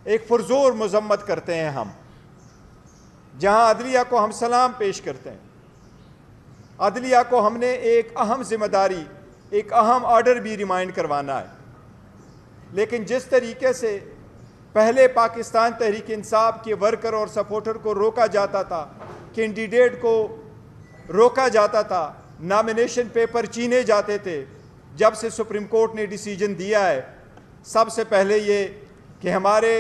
ایک پرزور مذمت کرتے ہیں ہم، جہاں عدلیہ کو ہم سلام پیش کرتے ہیں۔ عدلیہ کو ہم نے ایک اہم ذمہ داری، ایک اہم آرڈر بھی ریمائنڈ کروانا ہے، لیکن جس طریقے سے پہلے پاکستان تحریک انصاف کے ورکر اور سپورٹر کو روکا جاتا تھا، کینڈیڈیٹ کو روکا جاتا تھا، نامینیشن پیپر چینے جاتے تھے، جب سے سپریم کورٹ نے ڈیسیجن دیا ہے، سب سے پہلے یہ کہ ہمارے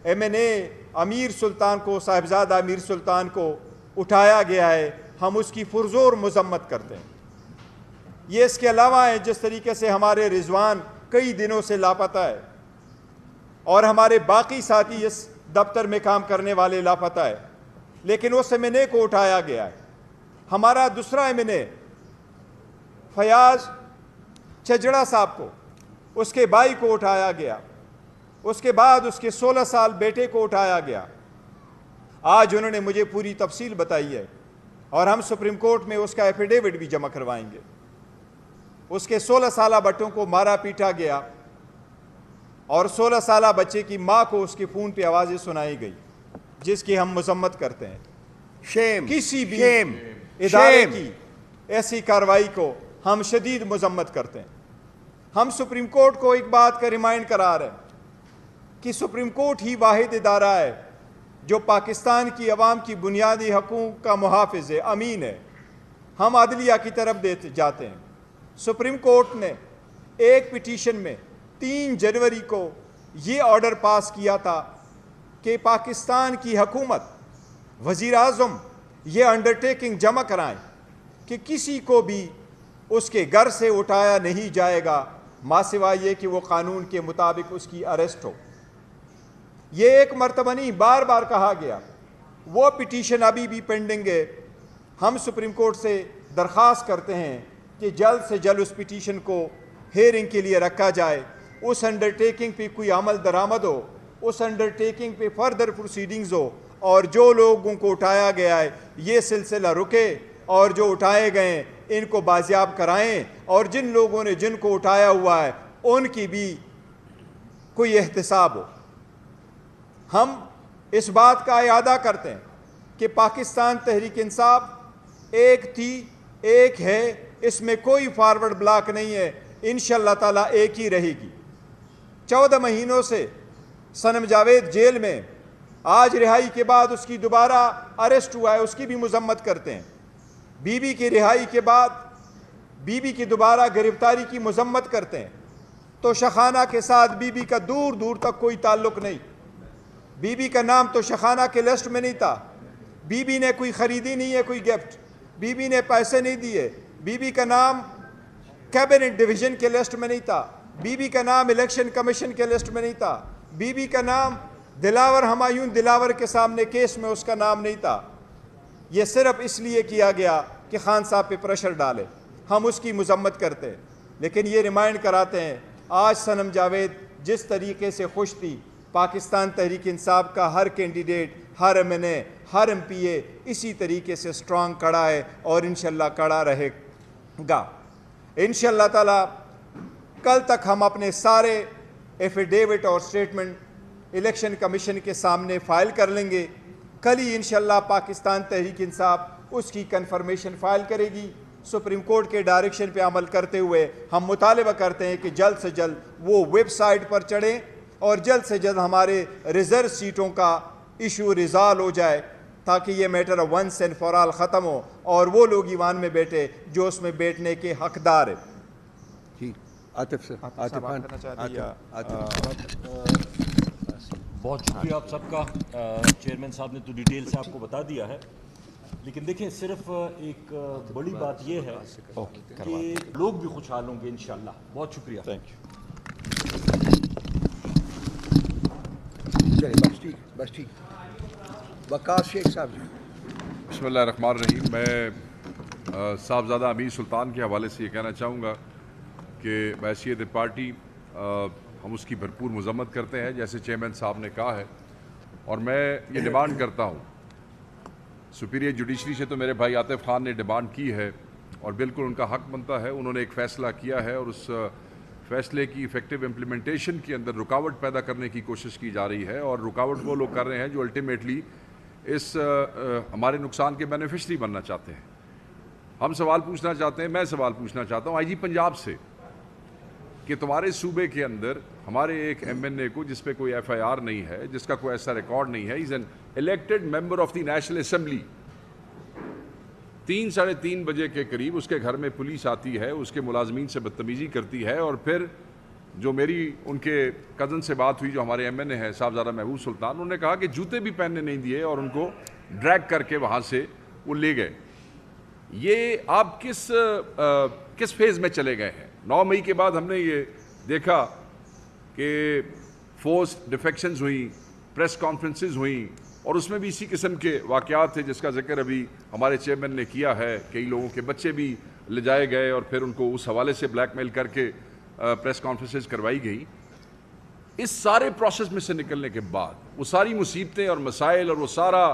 ایم این اے امیر سلطان کو، صاحبزادہ امیر سلطان کو اٹھایا گیا ہے، ہم اس کی پرزور مذمت کرتے ہیں۔ یہ اس کے علاوہ ہے جس طریقے سے ہمارے رضوان کئی دنوں سے لاپتہ ہے اور ہمارے باقی ساتھی اس دفتر میں کام کرنے والے لاپتہ ہے، لیکن اس ایم این اے کو اٹھایا گیا ہے۔ ہمارا دوسرا ایم این اے فیاض چجڑا صاحب کو، اس کے بھائی کو اٹھایا گیا، اس کے بعد اس کے 16 سال بیٹے کو اٹھایا گیا۔ آج انہوں نے مجھے پوری تفصیل بتائی ہے اور ہم سپریم کورٹ میں اس کا ایفیڈیوٹ بھی جمع کروائیں گے۔ اس کے 16 سالہ بچوں کو مارا پیٹا گیا اور 16 سالہ بچے کی ماں کو اس کے فون پہ آوازیں سنائی گئی، جس کی ہم مذمت کرتے ہیں۔ کسی بھی ادارے کی ایسی کارروائی کو ہم شدید مذمت کرتے ہیں۔ ہم سپریم کورٹ کو ایک بات کا ریمائنڈ کرا رہے ہیں کہ سپریم کورٹ ہی واحد ادارہ ہے جو پاکستان کی عوام کی بنیادی حقوق کا محافظ ہے، امین ہے۔ ہم عدلیہ کی طرف جاتے ہیں۔ سپریم کورٹ نے ایک پٹیشن میں 3 جنوری کو یہ آرڈر پاس کیا تھا کہ پاکستان کی حکومت، وزیر اعظم یہ انڈرٹیکنگ جمع کرائیں کہ کسی کو بھی اس کے گھر سے اٹھایا نہیں جائے گا ماسوائے یہ کہ وہ قانون کے مطابق اس کی اریسٹ ہو۔ یہ ایک مرتبہ نہیں، بار بار کہا گیا۔ وہ پٹیشن ابھی بھی پینڈنگ ہے۔ ہم سپریم کورٹ سے درخواست کرتے ہیں کہ جلد سے جلد اس پٹیشن کو ہیئرنگ کے لیے رکھا جائے، اس انڈرٹیکنگ پہ کوئی عمل درآمد ہو، اس انڈرٹیکنگ پہ فردر پروسیڈنگز ہو، اور جو لوگوں کو اٹھایا گیا ہے یہ سلسلہ رکے، اور جو اٹھائے گئے ہیں ان کو بازیاب کرائیں، اور جن لوگوں نے جن کو اٹھایا ہوا ہے ان کی بھی کوئی احتساب ہو۔ ہم اس بات کا اعادہ کرتے ہیں کہ پاکستان تحریک انصاف ایک تھی، ایک ہے، اس میں کوئی فارورڈ بلاک نہیں ہے، انشاءاللہ تعالیٰ ایک ہی رہے گی۔ 14 مہینوں سے صنم جاوید جیل میں، آج رہائی کے بعد اس کی دوبارہ اریسٹ ہوا ہے، اس کی بھی مذمت کرتے ہیں۔ بی بی کی رہائی کے بعد بی بی کی دوبارہ گرفتاری کی مذمت کرتے ہیں۔ تو شخانہ کے ساتھ بی بی کا دور دور تک کوئی تعلق نہیں، بی بی کا نام تو شخانہ کے لسٹ میں نہیں تھا، بی بی نے کوئی خریدی نہیں ہے کوئی گفٹ، بی بی نے پیسے نہیں دیے، بی بی کا نام کیبنٹ ڈویژن کے لسٹ میں نہیں تھا، بی بی کا نام الیکشن کمیشن کے لسٹ میں نہیں تھا، بی بی کا نام دلاور ہمایون دلاور کے سامنے کیس میں اس کا نام نہیں تھا۔ یہ صرف اس لیے کیا گیا کہ خان صاحب پہ پریشر ڈالے۔ ہم اس کی مذمت کرتے ہیں، لیکن یہ ریمائنڈ کراتے ہیں آج صنم جاوید جس طریقے سے خوش تھی، پاکستان تحریک انصاف کا ہر کینڈیڈیٹ، ہر ایم این اے، ہر ایم پی اے اسی طریقے سے سٹرانگ کڑا ہے اور انشاءاللہ کڑا رہے گا۔ انشاءاللہ تعالی کل تک ہم اپنے سارے ایفیڈیوٹ اور سٹیٹمنٹ الیکشن کمیشن کے سامنے فائل کر لیں گے۔ کل ہی انشاءاللہ پاکستان تحریک انصاف اس کی کنفرمیشن فائل کرے گی۔ سپریم کورٹ کے ڈائریکشن پہ عمل کرتے ہوئے ہم مطالبہ کرتے ہیں کہ جلد سے جلد وہ ویب سائٹ پر چڑھیں اور جلد سے جلد ہمارے ریزرو سیٹوں کا ایشو ریزالو ہو جائے، تاکہ یہ matter once and for all ختم ہو اور وہ لوگ ایوان میں بیٹھے جو اس میں بیٹھنے کے حقدار ہیں۔ جی عاطف سے بہت شکریہ آپ سب کا۔ چیئرمین صاحب نے تو ڈیٹیل سے آپ کو بتا دیا ہے، لیکن دیکھیں صرف ایک بڑی بات یہ ہے کہ لوگ بھی خوشحال ہوں گے انشاءاللہ۔ بہت شکریہ۔ Thank you. چلے بس ٹھیک۔ وقاص شیخ صاحب جی۔ بسم اللہ الرحمن الرحیم۔ میں صاحبزادہ امیر سلطان کے حوالے سے یہ کہنا چاہوں گا کہ بحیثیت پارٹی ہم اس کی بھرپور مذمت کرتے ہیں جیسے چیئرمین صاحب نے کہا ہے، اور میں یہ ڈیمانڈ کرتا ہوں سپیریئر جوڈیشری سے، تو میرے بھائی عاطف خان نے ڈیمانڈ کی ہے اور بالکل ان کا حق بنتا ہے، انہوں نے ایک فیصلہ کیا ہے اور اس فیصلے کی ایفیکٹو امپلیمنٹیشن کے اندر رکاوٹ پیدا کرنے کی کوشش کی جا رہی ہے، اور رکاوٹ وہ لوگ کر رہے ہیں جو الٹیمیٹلی اس ہمارے نقصان کے بینیفیشری بننا چاہتے ہیں۔ ہم سوال پوچھنا چاہتے ہیں، میں سوال پوچھنا چاہتا ہوں آئی جی پنجاب سے کہ تمہارے صوبے کے اندر ہمارے ایک ایم این اے کو جس پہ کوئی ایف آئی آر نہیں ہے، جس کا کوئی ایسا ریکارڈ نہیں ہے، is an elected member of the national assembly, 3 ساڑھے 3 بجے کے قریب اس کے گھر میں پولیس آتی ہے، اس کے ملازمین سے بدتمیزی کرتی ہے، اور پھر جو میری ان کے کزن سے بات ہوئی جو ہمارے ایم این اے ہیں صاحبزادہ محبوب سلطان، انہوں نے کہا کہ جوتے بھی پہننے نہیں دیے اور ان کو ڈریگ کر کے وہاں سے وہ لے گئے۔ یہ آپ کس فیز میں چلے گئے ہیں؟ 9 مئی کے بعد ہم نے یہ دیکھا کہ فورسڈ ڈیفیکشنز ہوئیں، پریس کانفرنسز ہوئیں، اور اس میں بھی اسی قسم کے واقعات تھے جس کا ذکر ابھی ہمارے چیئرمین نے کیا ہے۔ کئی لوگوں کے بچے بھی لے جائے گئے اور پھر ان کو اس حوالے سے بلیک میل کر کے پریس کانفرنسز کروائی گئی۔ اس سارے پروسیس میں سے نکلنے کے بعد وہ ساری مصیبتیں اور مسائل اور وہ سارا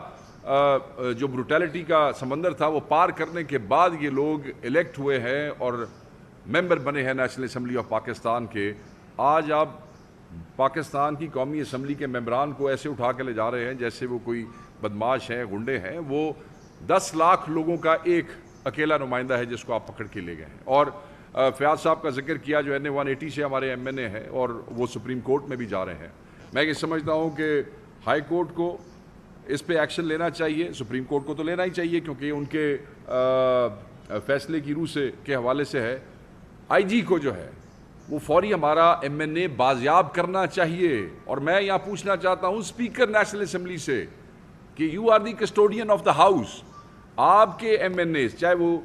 جو بروٹیلٹی کا سمندر تھا وہ پار کرنے کے بعد یہ لوگ الیکٹ ہوئے ہیں اور ممبر بنے ہیں نیشنل اسمبلی آف پاکستان کے۔ آج آپ پاکستان کی قومی اسمبلی کے ممبران کو ایسے اٹھا کے لے جا رہے ہیں جیسے وہ کوئی بدماش ہیں، غنڈے ہیں۔ وہ 10 لاکھ لوگوں کا ایک اکیلا نمائندہ ہے جس کو آپ پکڑ کے لے گئے ہیں۔ اور فیاض صاحب کا ذکر کیا جو این اے 180 سے ہمارے ایم این اے ہیں اور وہ سپریم کورٹ میں بھی جا رہے ہیں۔ میں یہ سمجھتا ہوں کہ ہائی کورٹ کو اس پہ ایکشن لینا چاہیے، سپریم کورٹ کو تو لینا ہی چاہیے کیونکہ ان کے فیصلے کی روح سے کے حوالے سے ہے۔ آئی جی کو جو ہے وہ فوری ہمارا ایم این اے بازیاب کرنا چاہیے۔ اور میں یہاں پوچھنا چاہتا ہوں اسپیکر نیشنل اسمبلی سے کہ you are the custodian of the house, آپ کے ایم این اے چاہے وہ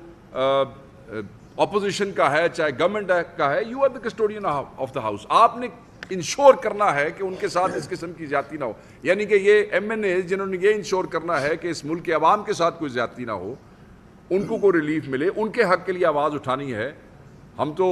اپوزیشن کا ہے چاہے گورنمنٹ کا ہے، you are the custodian of the house. آپ نے انشور کرنا ہے کہ ان کے ساتھ اس قسم کی زیادتی نہ ہو، یعنی کہ یہ ایم این اے جنہوں نے یہ انشور کرنا ہے کہ اس ملک کے عوام کے ساتھ کوئی زیادتی نہ ہو، ان کو کوئی ریلیف ملے، ان کے حق کے لیے آواز اٹھانی ہے۔ ہم تو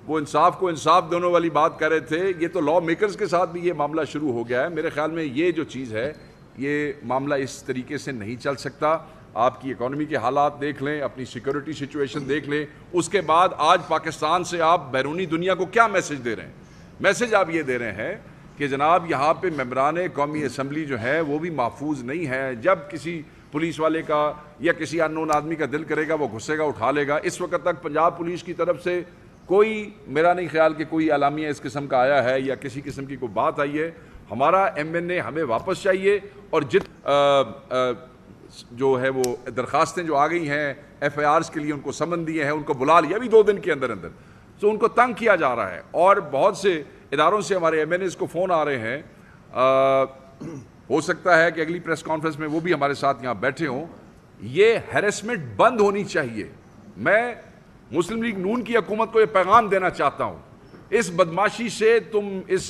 وہ انصاف کو انصاف دونوں والی بات کر رہے تھے، یہ تو لا میکرز کے ساتھ بھی یہ معاملہ شروع ہو گیا ہے۔ میرے خیال میں یہ جو چیز ہے یہ معاملہ اس طریقے سے نہیں چل سکتا۔ آپ کی اکانومی کے حالات دیکھ لیں، اپنی سیکورٹی سچویشن دیکھ لیں، اس کے بعد آج پاکستان سے آپ بیرونی دنیا کو کیا میسج دے رہے ہیں؟ میسج آپ یہ دے رہے ہیں کہ جناب یہاں پہ ممبران قومی اسمبلی جو ہے وہ بھی محفوظ نہیں ہے، جب کسی پولیس والے کا یا کسی اننون آدمی کا دل کرے گا وہ گھسے گا اٹھا لے گا۔ اس وقت تک پنجاب پولیس کی طرف سے کوئی میرا نہیں خیال کہ کوئی اعلامیہ اس قسم کا آیا ہے یا کسی قسم کی کوئی بات آئی ہے۔ ہمارا ایم این اے ہمیں واپس چاہیے، اور جو ہے وہ درخواستیں جو آ گئی ہیں ایف آئی آرز کے لیے ان کو سمن دیے ہیں، ان کو بلا لیا ابھی 2 دن کے اندر اندر، تو ان کو تنگ کیا جا رہا ہے۔ اور بہت سے اداروں سے ہمارے ایم این ایز کو فون آ رہے ہیں، ہو سکتا ہے کہ اگلی پریس کانفرنس میں وہ بھی ہمارے ساتھ یہاں بیٹھے ہوں۔ یہ ہیرسمنٹ بند ہونی چاہیے۔ میں مسلم لیگ نون کی حکومت کو یہ پیغام دینا چاہتا ہوں، اس بدماشی سے تم اس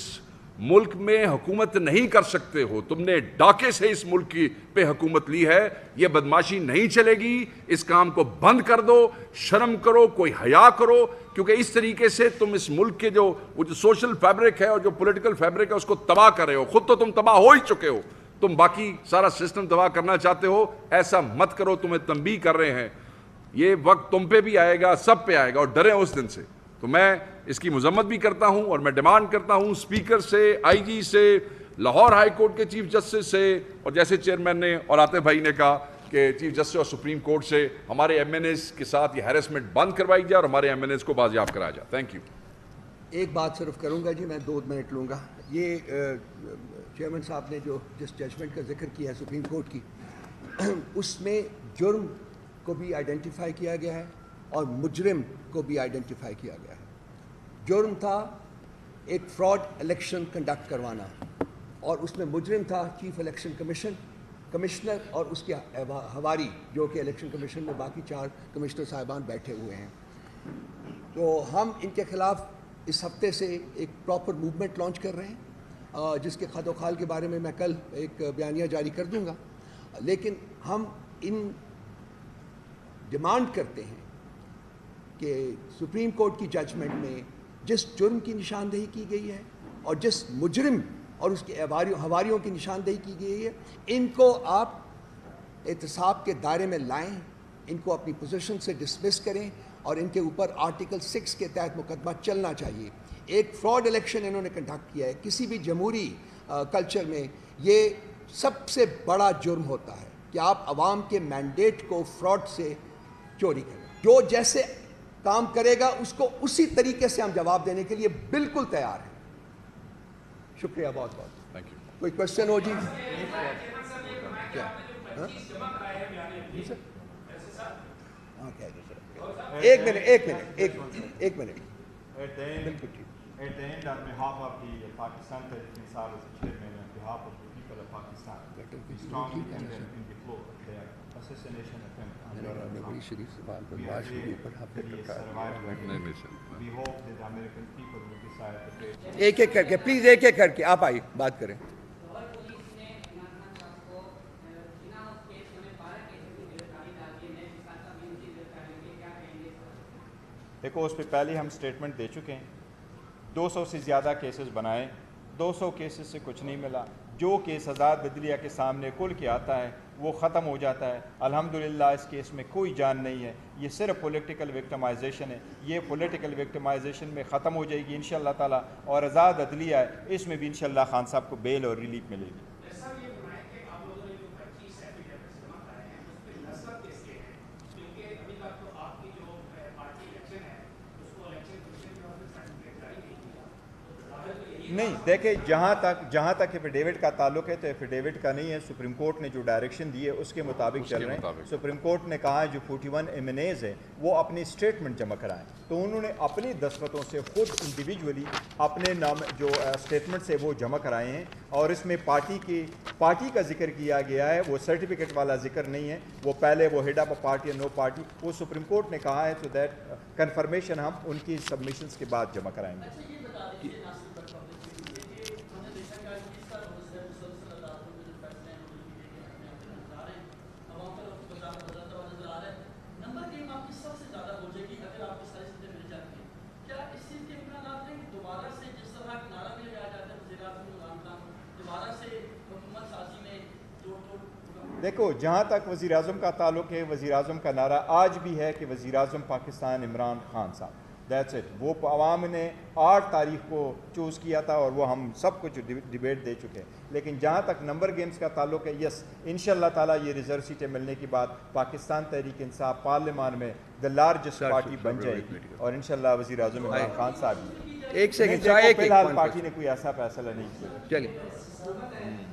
ملک میں حکومت نہیں کر سکتے ہو، تم نے ڈاکے سے اس ملک کی پہ حکومت لی ہے، یہ بدماشی نہیں چلے گی، اس کام کو بند کر دو، شرم کرو، کوئی حیا کرو، کیونکہ اس طریقے سے تم اس ملک کے جو سوشل فیبرک ہے اور جو پولیٹیکل فیبرک ہے اس کو تباہ کر رہے ہو۔ خود تو تم تباہ ہو ہی چکے ہو، تم باقی سارا سسٹم تباہ کرنا چاہتے ہو۔ ایسا مت کرو، تمہیں تنبیہ کر رہے ہیں، یہ وقت تم پہ بھی آئے گا، سب پہ آئے گا، اور ڈریں اس دن سے۔ تو میں اس کی مذمت بھی کرتا ہوں اور میں ڈیمانڈ کرتا ہوں اسپیکر سے، آئی جی سے، لاہور ہائی کورٹ کے چیف جسٹس سے، اور جیسے چیئرمین نے اور عاطف بھائی نے کہا کہ چیف جسٹس اور سپریم کورٹ سے ہمارے ایم این ایز کے ساتھ یہ ہیرسمنٹ بند کروائی جائے اور ہمارے ایم این ایز کو بازیاب کرایا جائے۔ Thank you. ایک بات صرف کروں گا جی، میں 2 منٹ لوں گا۔ یہ چیئرمین صاحب نے جو جس ججمنٹ کا ذکر کیا ہے سپریم کورٹ کی، اس میں جرم کو بھی آئیڈینٹیفائی کیا گیا ہے اور مجرم کو بھی آئیڈینٹیفائی کیا گیا ہے۔ جرم تھا ایک فراڈ الیکشن کنڈکٹ کروانا، اور اس میں مجرم تھا چیف الیکشن کمشنر اور اس کے حواری، جو کہ الیکشن کمیشن میں باقی 4 کمشنر صاحبان بیٹھے ہوئے ہیں۔ تو ہم ان کے خلاف اس ہفتے سے ایک پراپر موومنٹ لانچ کر رہے ہیں، جس کے خد و خال کے بارے میں کل ایک بیانیہ جاری کر دوں گا۔ لیکن ہم ان ڈیمانڈ کرتے ہیں کہ سپریم کورٹ کی ججمنٹ میں جس جرم کی نشاندہی کی گئی ہے اور جس مجرم اور اس کے حواریوں کی نشاندہی کی گئی ہے، ان کو آپ احتساب کے دائرے میں لائیں، ان کو اپنی پوزیشن سے ڈسمس کریں اور ان کے اوپر آرٹیکل 6 کے تحت مقدمہ چلنا چاہیے۔ ایک فراڈ الیکشن انہوں نے کنڈکٹ کیا ہے. کسی بھی جمہوری کلچر میں یہ سب سے بڑا جرم ہوتا ہے کہ آپ عوام کے مینڈیٹ کو فراڈ سے چوری کریں. جو جیسے کام کرے گا اس کو اسی طریقے سے ہم جواب دینے کے لیے بالکل تیار ہیں. شکریہ بہت بہت. Thank you. کوئی کوشچن ہو جی؟ کیا ایک minute. At the end, on behalf of the Pakistan Tehreek Insaf as the chairman, on behalf of the people of Pakistan, we strongly condemn and deplore the assassination attempt on General Trump. We are here to be a survivor. We hope that the American people will decide to take. ایک ایک کر کے please, ایک ایک کر کے آپ آئیے بات کریں. دیکھو اس پہ پہلے ہم سٹیٹمنٹ دے چکے ہیں. 200 سے زیادہ کیسز بنائے، 200 کیسز سے کچھ نہیں ملا. جو کیس آزاد عدلیہ کے سامنے کھل کے آتا ہے وہ ختم ہو جاتا ہے. الحمدللہ اس کیس میں کوئی جان نہیں ہے. یہ صرف پولیٹیکل وکٹمائزیشن ہے. یہ پولیٹیکل وکٹمائزیشن میں ختم ہو جائے گی انشاءاللہ تعالیٰ. اور آزاد عدلیہ ہے، اس میں بھی انشاءاللہ خان صاحب کو بیل اور ریلیف ملے گی. نہیں دیکھیں، جہاں تک ایفیڈیوٹ کا تعلق ہے تو ایفیڈیوٹ کا نہیں ہے. سپریم کورٹ نے جو ڈائریکشن دی ہے اس کے مطابق چل رہے ہیں. سپریم کورٹ نے کہا ہے جو 41 ایمنیز ہیں وہ اپنی اسٹیٹمنٹ جمع کرائیں. تو انہوں نے اپنی دستخطوں سے خود انڈیویجولی اپنے نام جو اسٹیٹمنٹس ہے وہ جمع کرائے ہیں. اور اس میں پارٹی کا ذکر کیا گیا ہے، وہ سرٹیفکیٹ والا ذکر نہیں ہے. وہ پہلے وہ ہیڈ آف پارٹی اور نو پارٹی وہ سپریم کورٹ نے کہا ہے. تو دیٹ کنفرمیشن ہم ان کی سبمیشنز کے بعد جمع کرائیں گے. دیکھو جہاں تک وزیر اعظم کا تعلق ہے، وزیر اعظم کا نعرہ آج بھی ہے کہ وزیر اعظم پاکستان عمران خان صاحب. That's it. وہ عوام نے 8 تاریخ کو چوز کیا تھا اور وہ ہم سب کچھ ڈیبیٹ دے چکے ہیں. لیکن جہاں تک نمبر گیمز کا تعلق ہے، یس انشاءاللہ تعالیٰ یہ ریزرو سیٹیں ملنے کے بعد پاکستان تحریک انصاف پارلیمان میں دا لارجسٹ پارٹی بن جائے گی. اور انشاءاللہ وزیر اعظم عمران خان صاحب ایک سیکنڈ فی الحال پارٹی نے کوئی ایسا فیصلہ نہیں کیا. چلیے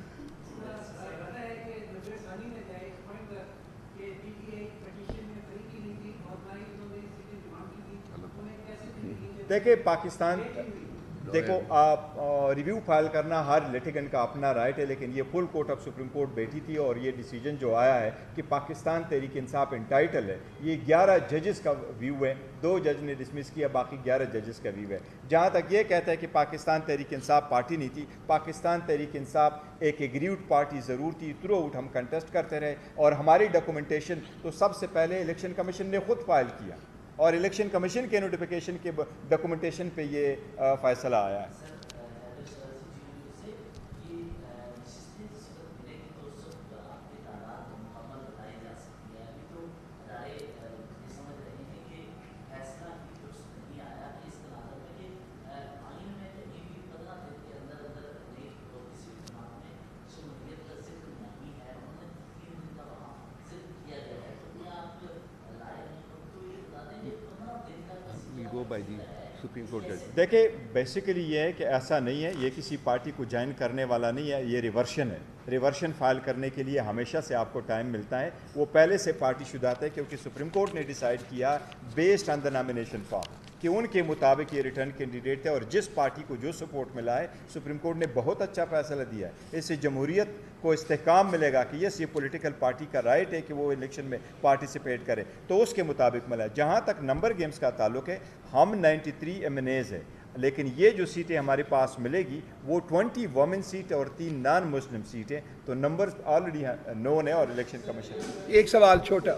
دیکھیں پاکستان، دیکھو آپ ریویو فائل کرنا ہر لیٹیگنٹ کا اپنا رائٹ ہے. لیکن یہ full court of supreme court بیٹھی تھی اور یہ ڈیسیجن جو آیا ہے کہ پاکستان تحریک انصاف انٹائٹل ہے، یہ 11 ججز کا ویو ہے. 2 جج نے ڈسمس کیا، باقی 11 ججز کا ویو ہے. جہاں تک یہ کہتا ہے کہ پاکستان تحریک انصاف پارٹی نہیں تھی، پاکستان تحریک انصاف ایک ایگریوڈ پارٹی ضرور تھی. تھرو آؤٹ ہم کنٹیسٹ کرتے رہے اور ہماری ڈاکومنٹیشن تو سب سے پہلے الیکشن کمیشن نے خود فائل کیا اور الیکشن کمیشن کے نوٹیفیکیشن کے ڈاکومنٹیشن پہ یہ فیصلہ آیا ہے. دیکھیں بیسیکلی یہ ہے کہ ایسا نہیں ہے، یہ کسی پارٹی کو جوائن کرنے والا نہیں ہے، یہ ریورشن ہے. ریورشن فائل کرنے کے لیے ہمیشہ سے آپ کو ٹائم ملتا ہے. وہ پہلے سے پارٹی شدہ ہے کیونکہ سپریم کورٹ نے ڈیسائیڈ کیا based on the nomination form کہ ان کے مطابق یہ ریٹرن کینڈیڈیٹ تھے اور جس پارٹی کو جو سپورٹ ملا ہے سپریم کورٹ نے بہت اچھا فیصلہ دیا ہے. اس سے جمہوریت کو استحکام ملے گا کہ یس یہ پولیٹیکل پارٹی کا رائٹ ہے کہ وہ الیکشن میں پارٹیسپیٹ کرے، تو اس کے مطابق ملا. جہاں تک نمبر گیمز کا تعلق ہے، ہم 93 ایمنیز ہے، لیکن یہ جو سیٹیں ہمارے پاس ملے گی وہ 20 وومن سیٹ اور 3 نان مسلم سیٹیں. تو نمبر آلریڈی نون ہے اور الیکشن کمیشن. ایک سوال چھوٹا.